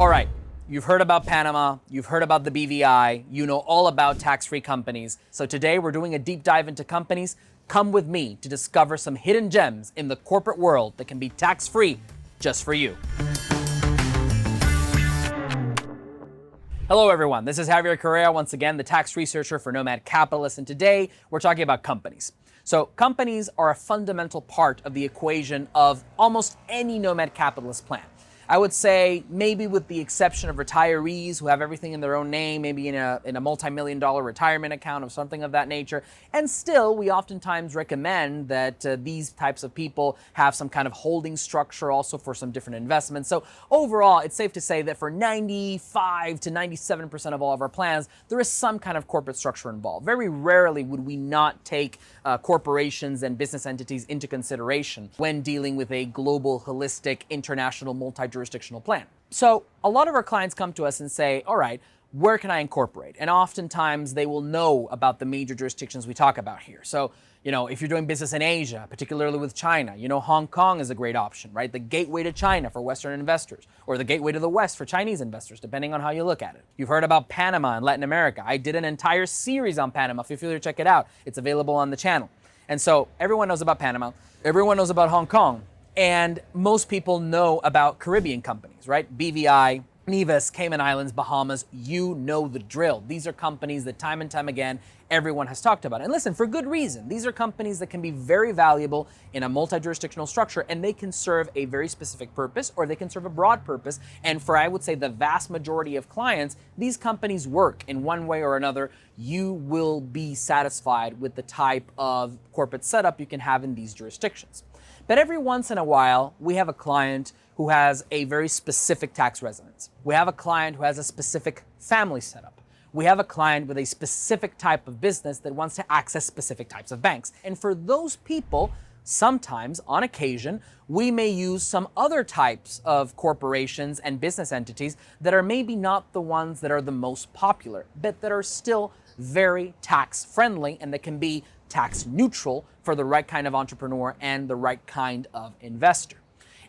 All right, you've heard about Panama, you've heard about the BVI, you know all about tax-free companies. So today we're doing a deep dive into companies. Come with me to discover some hidden gems in the corporate world that can be tax-free just for you. Hello everyone, this is Javier Correa, once again, the tax researcher for Nomad Capitalist, and today we're talking about companies. So companies are a fundamental part of the equation of almost any Nomad Capitalist plan. I would say maybe with the exception of retirees who have everything in their own name, maybe in a multi-million-dollar retirement account or something of that nature. And still, we oftentimes recommend that these types of people have some kind of holding structure also for some different investments. So overall, it's safe to say that for 95 to 97% of all of our plans, there is some kind of corporate structure involved. Very rarely would we not take corporations and business entities into consideration when dealing with a global, holistic, international, multi-jurisdictional plan. So a lot of our clients come to us and say, all right, where can I incorporate? And oftentimes they will know about the major jurisdictions we talk about here. So, if you're doing business in Asia, particularly with China, Hong Kong is a great option, right? The gateway to China for Western investors, or the gateway to the West for Chinese investors, depending on how you look at it. You've heard about Panama and Latin America. I did an entire series on Panama. Feel free to check it out. It's available on the channel. And so everyone knows about Panama. Everyone knows about Hong Kong. And most people know about Caribbean companies, right? BVI, Nevis, Cayman Islands, Bahamas, you know the drill. These are companies that time and time again, everyone has talked about. And listen, for good reason. These are companies that can be very valuable in a multi-jurisdictional structure, and they can serve a very specific purpose, or they can serve a broad purpose. And for, I would say, the vast majority of clients, these companies work in one way or another. You will be satisfied with the type of corporate setup you can have in these jurisdictions. But every once in a while, we have a client who has a very specific tax residence. We have a client who has a specific family setup. We have a client with a specific type of business that wants to access specific types of banks. And for those people, sometimes, on occasion, we may use some other types of corporations and business entities that are maybe not the ones that are the most popular, but that are still very tax friendly and that can be tax neutral for the right kind of entrepreneur and the right kind of investor.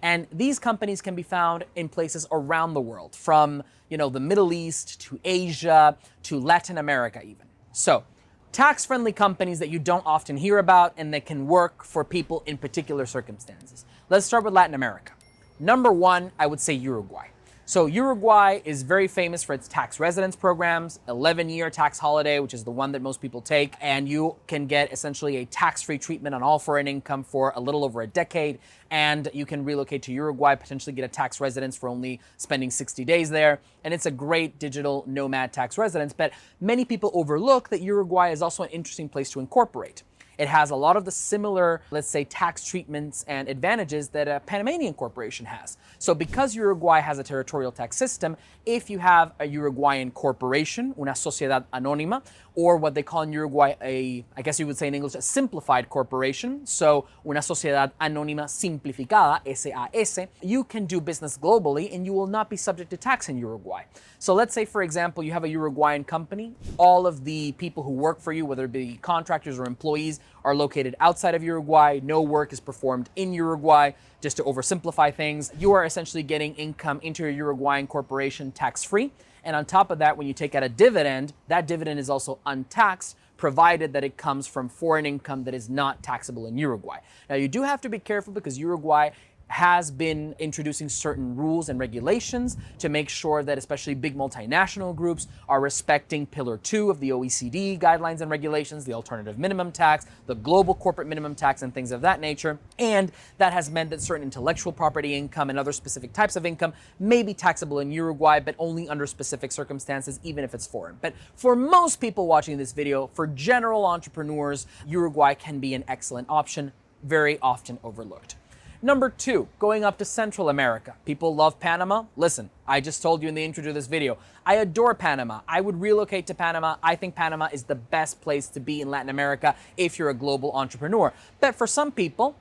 And these companies can be found in places around the world, from the Middle East to Asia to Latin America even. So tax-friendly companies that you don't often hear about and that can work for people in particular circumstances. Let's start with Latin America. Number one, I would say Uruguay. So Uruguay is very famous for its tax residence programs, 11-year tax holiday, which is the one that most people take, and you can get essentially a tax-free treatment on all foreign income for a little over a decade, and you can relocate to Uruguay, potentially get a tax residence for only spending 60 days there, and it's a great digital nomad tax residence, but many people overlook that Uruguay is also an interesting place to incorporate. It has a lot of the similar, let's say, tax treatments and advantages that a Panamanian corporation has. So because Uruguay has a territorial tax system, if you have a Uruguayan corporation, una sociedad anónima, or what they call in Uruguay I guess you would say in English, a simplified corporation, so una sociedad anónima simplificada, SAS, you can do business globally and you will not be subject to tax in Uruguay. So let's say, for example, you have a Uruguayan company. All of the people who work for you, whether it be contractors or employees, are located outside of Uruguay. No work is performed in Uruguay. Just to oversimplify things, you are essentially getting income into your Uruguayan corporation tax-free. And on top of that, when you take out a dividend, that dividend is also untaxed, provided that it comes from foreign income that is not taxable in Uruguay. Now, you do have to be careful because Uruguay has been introducing certain rules and regulations to make sure that especially big multinational groups are respecting Pillar 2 of the OECD guidelines and regulations, the alternative minimum tax, the global corporate minimum tax, and things of that nature. And that has meant that certain intellectual property income and other specific types of income may be taxable in Uruguay, but only under specific circumstances, even if it's foreign. But for most people watching this video, for general entrepreneurs, Uruguay can be an excellent option, very often overlooked. Number two, going up to Central America. People love Panama. Listen, I just told you in the intro to this video, I adore Panama. I would relocate to Panama. I think Panama is the best place to be in Latin America if you're a global entrepreneur. But for some people,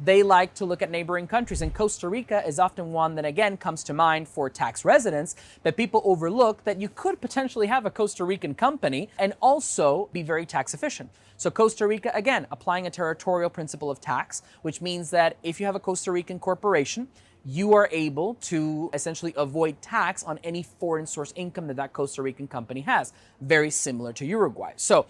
they like to look at neighboring countries, and Costa Rica is often one that, again, comes to mind for tax residence, but people overlook that you could potentially have a Costa Rican company and also be very tax efficient. So Costa Rica, again, applying a territorial principle of tax, which means that if you have a Costa Rican corporation, you are able to essentially avoid tax on any foreign source income that Costa Rican company has, very similar to Uruguay. So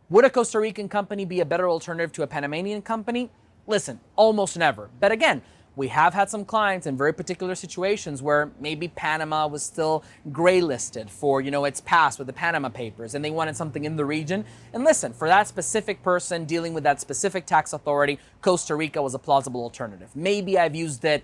would a Costa Rican company be a better alternative to a Panamanian company? Listen, almost never. But again, we have had some clients in very particular situations where maybe Panama was still gray listed for, its past with the Panama Papers, and they wanted something in the region. And listen, for that specific person dealing with that specific tax authority, Costa Rica was a plausible alternative. Maybe I've used it,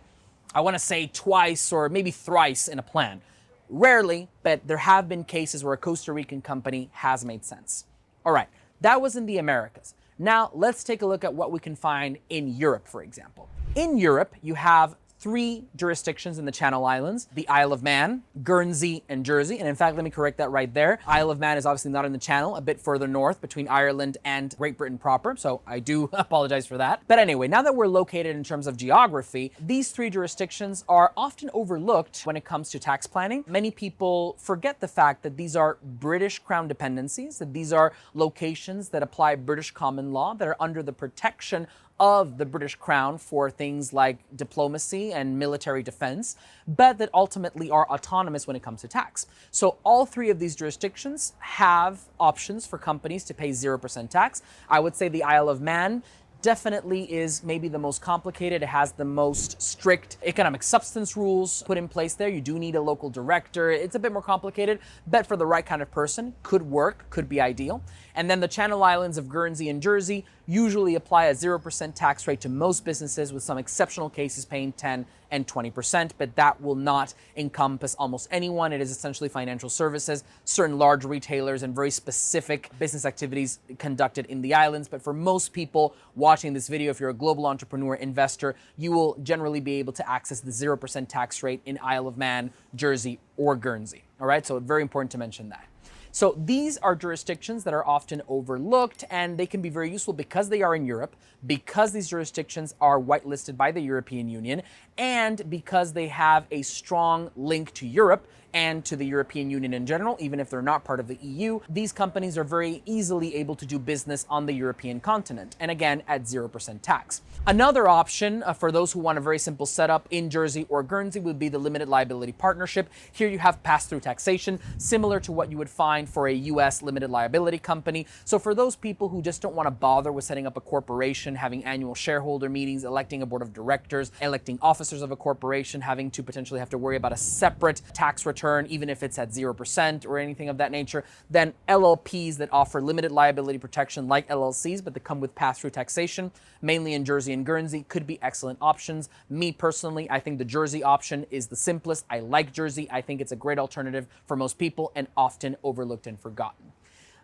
I want to say twice or maybe thrice in a plan. Rarely, but there have been cases where a Costa Rican company has made sense. All right, that was in the Americas. Now let's take a look at what we can find in Europe, for example. In Europe, you have 3 jurisdictions in the Channel Islands: the Isle of Man, Guernsey, and Jersey. And in fact, let me correct that right there. Isle of Man is obviously not in the Channel, a bit further north between Ireland and Great Britain proper. So I do apologize for that. But anyway, now that we're located in terms of geography, these 3 jurisdictions are often overlooked when it comes to tax planning. Many people forget the fact that these are British Crown dependencies, that these are locations that apply British common law, that are under the protection of the British Crown for things like diplomacy and military defense, but that ultimately are autonomous when it comes to tax. So all 3 of these jurisdictions have options for companies to pay 0% tax. I would say the Isle of Man definitely is maybe the most complicated. It has the most strict economic substance rules put in place there. You do need a local director. It's a bit more complicated, but for the right kind of person, could work, could be ideal. And then the Channel Islands of Guernsey and Jersey usually apply a 0% tax rate to most businesses, with some exceptional cases paying 10 and 20%, but that will not encompass almost anyone. It is essentially financial services, certain large retailers, and very specific business activities conducted in the islands. But for most people watching this video, if you're a global entrepreneur, investor, you will generally be able to access the 0% tax rate in Isle of Man, Jersey, or Guernsey. All right, so very important to mention that. So these are jurisdictions that are often overlooked, and they can be very useful because they are in Europe, because these jurisdictions are whitelisted by the European Union, and because they have a strong link to Europe and to the European Union in general, even if they're not part of the EU. These companies are very easily able to do business on the European continent, and again, at 0% tax. Another option for those who want a very simple setup in Jersey or Guernsey would be the limited liability partnership. Here you have pass-through taxation, similar to what you would find for a US limited liability company. So for those people who just don't want to bother with setting up a corporation, having annual shareholder meetings, electing a board of directors, electing officers of a corporation, having to potentially have to worry about a separate tax return, even if it's at 0% or anything of that nature, then LLPs that offer limited liability protection like LLCs, but that come with pass-through taxation, mainly in Jersey and Guernsey, could be excellent options. Me personally, I think the Jersey option is the simplest. I like Jersey. I think it's a great alternative for most people and often overlooked and forgotten.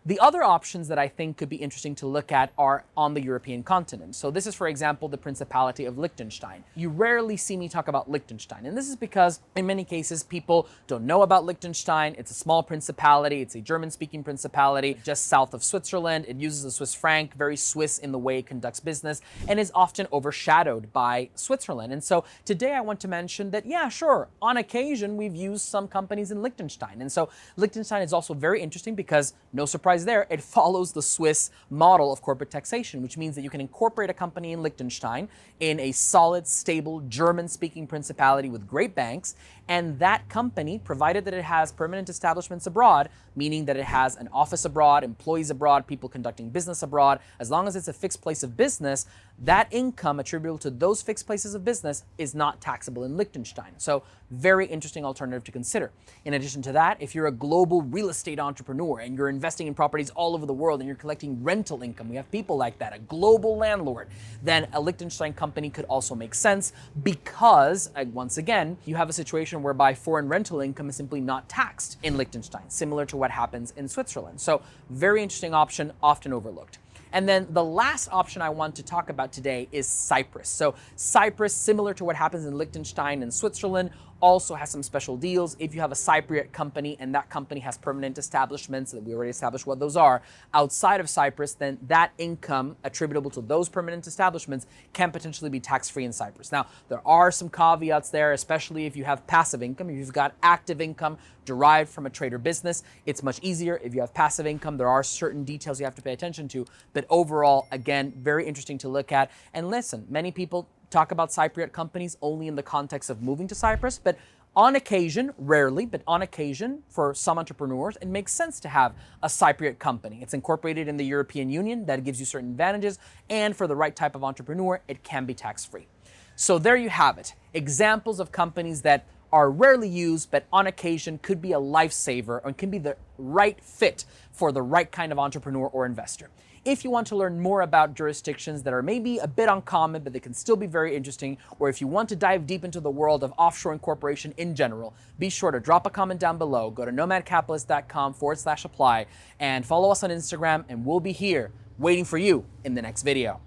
The other options that I think could be interesting to look at are on the European continent. So this is, for example, the Principality of Liechtenstein. You rarely see me talk about Liechtenstein, and this is because in many cases people don't know about Liechtenstein. It's a small principality. It's a German-speaking principality just south of Switzerland. It uses the Swiss franc, very Swiss in the way it conducts business, and is often overshadowed by Switzerland. And so today I want to mention that, yeah, sure, on occasion we've used some companies in Liechtenstein. And so Liechtenstein is also very interesting because, no surprise there, it follows the Swiss model of corporate taxation, which means that you can incorporate a company in Liechtenstein in a solid, stable, German-speaking principality with great banks, and that company, provided that it has permanent establishments abroad, meaning that it has an office abroad, employees abroad, people conducting business abroad, as long as it's a fixed place of business, that income attributable to those fixed places of business is not taxable in Liechtenstein. So very interesting alternative to consider. In addition to that, if you're a global real estate entrepreneur and you're investing in properties all over the world and you're collecting rental income, we have people like that, a global landlord, then a Liechtenstein company could also make sense because, once again, you have a situation whereby foreign rental income is simply not taxed in Liechtenstein, similar to what happens in Switzerland. So very interesting option, often overlooked. And then the last option I want to talk about today is Cyprus. So Cyprus, similar to what happens in Liechtenstein and Switzerland, also has some special deals. If you have a Cypriot company and that company has permanent establishments, that we already established what those are, outside of Cyprus, then that income attributable to those permanent establishments can potentially be tax-free in Cyprus. Now, there are some caveats there, especially if you have passive income. If you've got active income derived from a trade or business, it's much easier. If you have passive income, there are certain details you have to pay attention to. But overall, again, very interesting to look at. And listen, many people talk about Cypriot companies only in the context of moving to Cyprus, but on occasion, rarely, but on occasion, for some entrepreneurs, it makes sense to have a Cypriot company. It's incorporated in the European Union, that gives you certain advantages, and for the right type of entrepreneur, it can be tax-free. So there you have it. Examples of companies that are rarely used, but on occasion could be a lifesaver and can be the right fit for the right kind of entrepreneur or investor. If you want to learn more about jurisdictions that are maybe a bit uncommon, but they can still be very interesting, or if you want to dive deep into the world of offshore incorporation in general, be sure to drop a comment down below, go to nomadcapitalist.com/apply, and follow us on Instagram, and we'll be here waiting for you in the next video.